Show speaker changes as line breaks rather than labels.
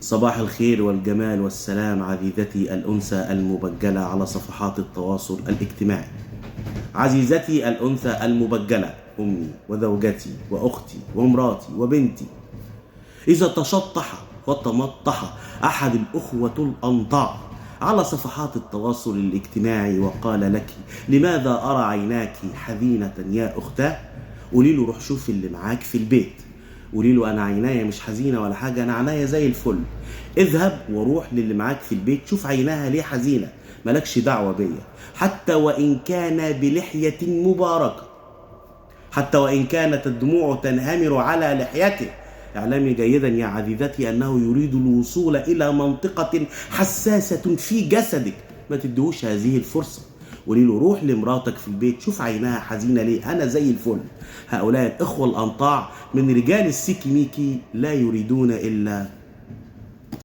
صباح الخير والجمال والسلام عزيزتي الأنثى المبجلة على صفحات التواصل الاجتماعي. عزيزتي الأنثى المبجلة، أمي وزوجتي وأختي ومراتي وبنتي، إذا تشطح وتمطح أحد الأخوة الأنطع على صفحات التواصل الاجتماعي وقال لك: لماذا أرى عيناك حزينة يا أختاه؟ قولي له: روح شوف اللي معاك في البيت. قولي له: أنا عينايا مش حزينة ولا حاجة، أنا عينايا زي الفل. اذهب وروح للي معاك في البيت، شوف عيناها ليه حزينة، مالكش دعوة بيا. حتى وإن كان بلحية مباركة، حتى وإن كانت الدموع تنهمر على لحيته، اعلمي جيدا يا عزيزتي أنه يريد الوصول إلى منطقة حساسة في جسدك. ما تدهوش هذه الفرصة. قولي له: روح لمراتك في البيت، شوف عينها حزينة ليه، أنا زي الفل. هؤلاء الإخوة الأنطاع من رجال السيكي ميكي لا يريدون إلا